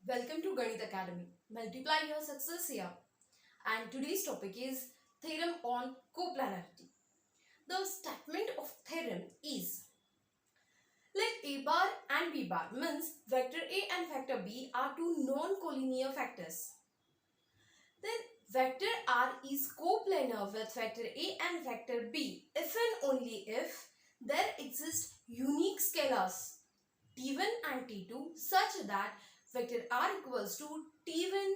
Welcome to Ganit Academy. Multiply your success here. And today's topic is theorem on coplanarity. The statement of theorem is let A bar and B bar means vector A and vector B are two non-collinear factors. Then vector R is coplanar with vector A and vector B if and only if there exist unique scalars T1 and T2 such that vector R equals to T1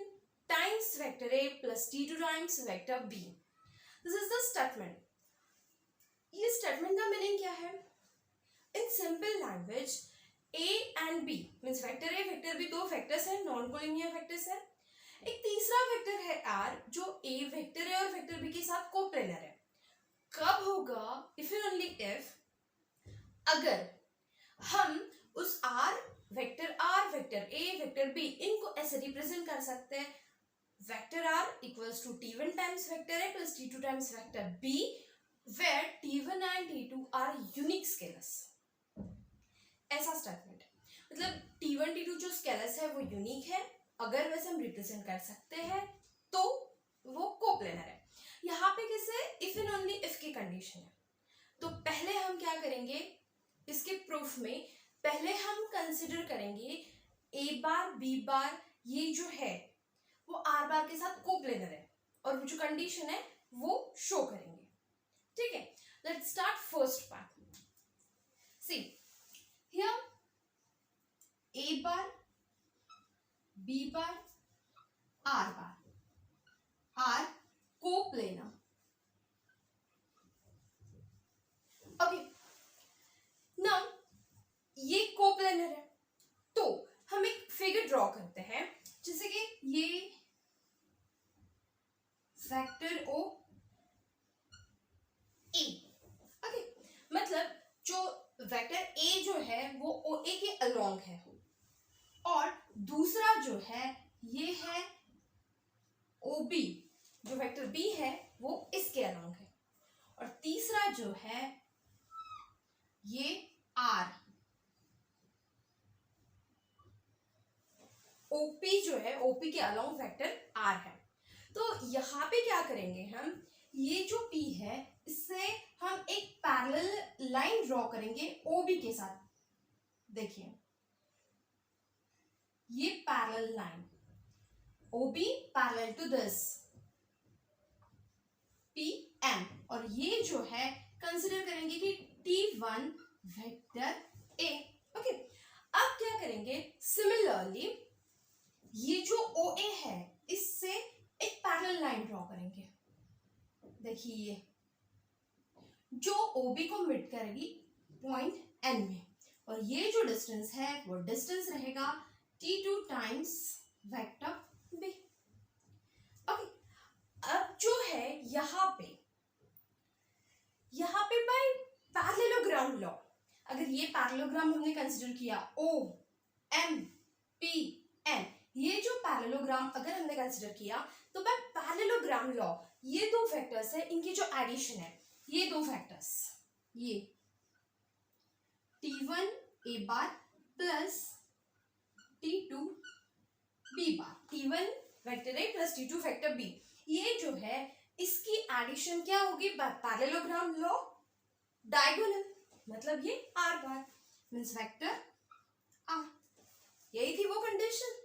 times vector A plus T2 times vector B. This is the statement. ये statement का meaning क्या है? In simple language, A and B means vector A, vector B दो vectors हैं, non-collinear vectors हैं. एक तीसरा vector है R जो A vector A और vector B के साथ coplanar है. कब होगा? If and only if अगर हम उस R vector A, vector B इनको ऐसे रिप्रेजेंट कर सकते हैं vector R equals to T1 times vector A plus T2 times vector B where T1 and T2 are unique scalars. ऐसा स्टेटमेंट मतलब T1 T2 जो स्केलर्स है वो यूनिक है. अगर वैसे हम रिप्रेजेंट कर सकते हैं तो वो कोप्लेनर है. यहाँ पे कैसे इफ एंड ओनली इफ की कंडीशन है. तो पहले हम क्या करेंगे इसके प्रूफ में पहले हम कंसिडर करेंगे ए बार बी बार ये जो है वो आर बार के साथ कोप्लेनर है और वो जो कंडीशन है वो शो करेंगे. ठीक है, let's start first part. See here a bar b bar r bar are coplanar. Okay, now ये कोप्लेनर है तो हम एक फिगर ड्रॉ करते हैं जैसे कि ये वेक्टर ओ ए. ओके, मतलब जो वेक्टर ए जो है वो ओ ए के अलोंग है और दूसरा जो है ये है ओ बी जो वेक्टर बी है वो इसके अलोंग है और तीसरा जो है ये आर ओपी जो है ओपी के अलोंग वेक्टर आर है. तो यहाँ पे क्या करेंगे हम ये जो पी है इससे हम एक पैरेलल लाइन ड्रॉ करेंगे ओबी के साथ. देखिए ये parallel line OB parallel to this P M और ये जो है कंसिडर करेंगे कि T1 वेक्टर ए. ओके, अब क्या करेंगे सिमिलरली ये जो OA है इससे एक पैरेलल लाइन ड्रॉ करेंगे. देखिए ये जो OB को मिट करेगी पॉइंट N में और ये जो डिस्टेंस है वो डिस्टेंस रहेगा T2 times vector B. Okay, अब जो है यहाँ पे बाय पैरेललोग्राम लॉ अगर ये पैरेललोग्राम हमने कंसिडर किया O M P N ये जो पैरेललोग्राम अगर हमने कंसिडर किया तो बाय पैरेललोग्राम लॉ ये दो फैक्टर्स है इनकी जो एडिशन है ये दो फैक्टर्स ये T1 A bar plus T2 B bar T1 vector A plus T2 vector B ये जो है इसकी एडिशन क्या होगी बाय पैरेललोग्राम लॉ डायगोनल मतलब ये R bar means vector R. यही थी वो कंडीशन.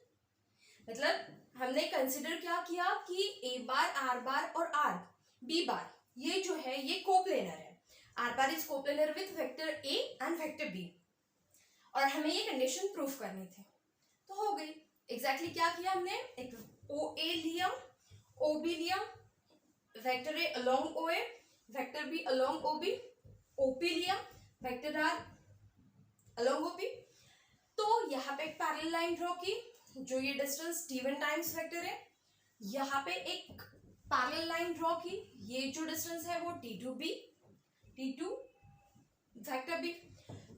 मतलब हमने कंसिडर क्या किया कि ए बार आर बार और आर बी बार ये जो है ये कोप्लेनर है. R bar is coplanar with vector A and vector b और हमें ये कंडीशन प्रूफ करनी थी तो हो गई. एग्जैक्टली क्या किया हमने एक ओ ए लिया ओ बी लिया vector a along O A vector b along O B OP लिया वेक्टर आर अलोंग ओपी. तो यहाँ पे एक पैरेलल लाइन ड्रॉ की जो ये डिस्टेंस T1 टाइम्स वेक्टर है. यहाँ पे एक पैरेलल लाइन ड्रॉ की ये जो डिस्टेंस है वो T2 वेक्टर B.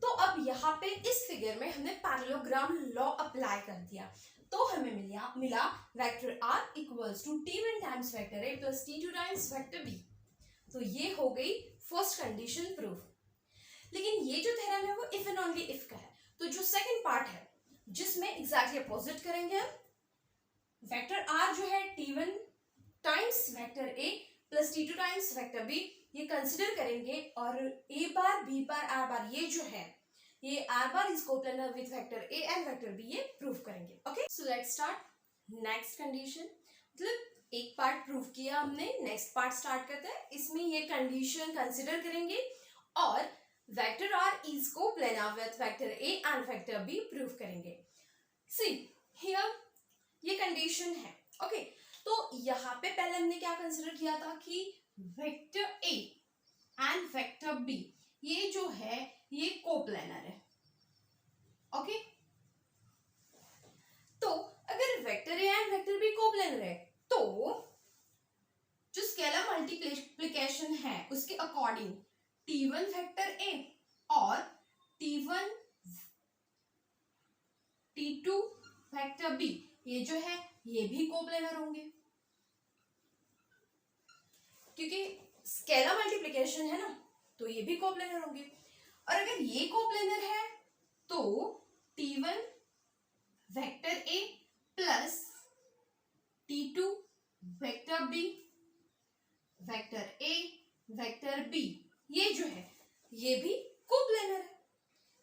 तो अब यहाँ पे इस फिगर में हमने पैरेललोग्राम लॉ अप्लाई कर दिया तो हमें मिला vector R equals to T1 times vector A plus T2 times vector B. तो ये हो गई फर्स्ट कंडीशन प्रूफ. लेकिन ये जो थ्योरम है वो इफ एंड ओनली इफ का है. तो जो सेकंड पार्ट है जिसमें एग्जैक्टली अपोजिट करेंगे हम वेक्टर आर जो है T1 टाइम्स वेक्टर ए plus T2 times vector B, ये कंसिडर करेंगे और ए बार बी बार आर बार ये जो है ये r bar is coplanar with vector A and vector B, ये प्रूव करेंगे. Okay, so let's start next condition. मतलब एक पार्ट प्रूव किया हमने, नेक्स्ट पार्ट स्टार्ट करते हैं. इसमें ये कंडीशन कंसिडर करेंगे और vector are is coplanar with vector A and vector b prove करेंगे. सी हियर ये कंडीशन है. ओके, तो यहाँ पे पहले हमने क्या कंसिडर किया था कि vector A and vector B ये जो है ये कोप्लेनर है. ओके, तो अगर vector A and vector b coplanar है तो जो स्केलर मल्टीप्लिकेशन है उसके अकॉर्डिंग T1 वेक्टर ए और T1 T2 वेक्टर बी ये जो है ये भी कोप्लेनर होंगे, क्योंकि स्केलर मल्टीप्लिकेशन है ना, तो ये भी कोप्लेनर होंगे. और अगर ये कोप्लेनर है तो T1 vector A plus T2 vector B vector A vector B ये जो है ये भी कोप्लेनर है,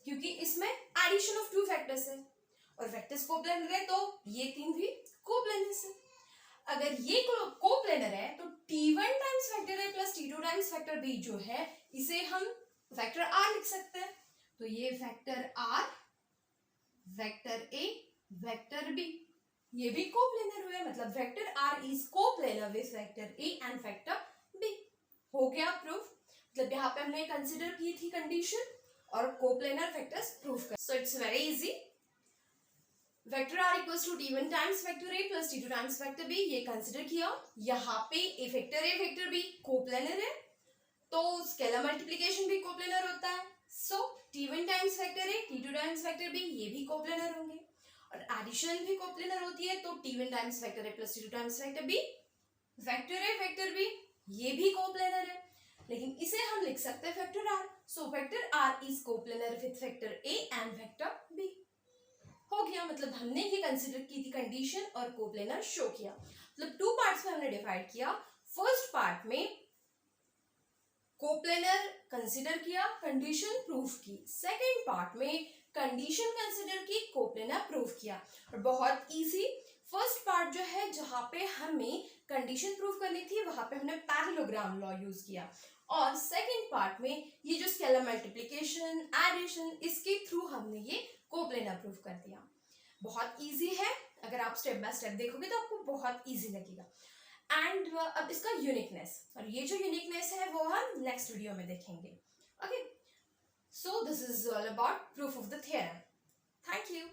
क्योंकि इसमें एडिशन ऑफ टू फैक्टर्स है और वेक्टर्स कोप्लेनर है तो ये तीन भी कोप्लेनर्स है. अगर ये कोप्लेनर है तो T1 टाइम्स वेक्टर ए plus T2 times vector B जो है इसे हम वेक्टर आर लिख सकते हैं. तो ये vector R vector A vector B ये भी कोप्लेनर हुए, मतलब vector are is coplanar with vector A and vector B. हो गया प्रूफ. मतलब यहाँ पे हमने कंसिडर की थी कंडीशन और कोप्लेनर वेक्टर्स प्रूव कर. So it's very easy. Vector R equals to T1 times vector A plus T2 times vector B, ये कंसिडर किया. यहाँ पे ए वेक्टर बी कोप्लेनर है तो स्केलर मल्टीप्लिकेशन भी कोप्लेनर होता है. So T1 times vector A T2 times vector B ये भी कोप्लेनर होंगे और एडिशन भी कोप्लेनर होती है तो T1 times vector A plus T2 times vector B vector A vector B ये भी कोप्लेनर है, लेकिन इसे हम लिख सकते हैं vector R. So vector are is coplanar with vector A and vector B. हो गया, मतलब हमने ये कंसिडर की थी कंडीशन और कोप्लेनर शो किया. मतलब टू पार्ट्स में हमने डिवाइड किया. फर्स्ट पार्ट में कोप्लेनर कंसिडर किया, कंडीशन प्रूफ की. सेकेंड पार्ट में कंडीशन कंसिडर की, कोप्लेनर प्रूफ किया. और बहुत इजी. फर्स्ट पार्ट जो है जहां पे हमें कंडीशन प्रूफ करनी थी वहां पे हमने पैरेललोग्राम लॉ यूज किया और सेकेंड पार्ट में ये जो स्केलर मल्टीप्लिकेशन एडिशन इसके थ्रू हमने ये कोप्लेनर प्रूफ कर दिया. बहुत इजी है, अगर आप स्टेप बाय स्टेप देखोगे तो आपको बहुत इजी लगेगा. एंड अब इसका यूनिकनेस, और ये जो यूनिकनेस है वो हम नेक्स्ट वीडियो में देखेंगे. Okay, so this is all about proof of the theorem. Thank you.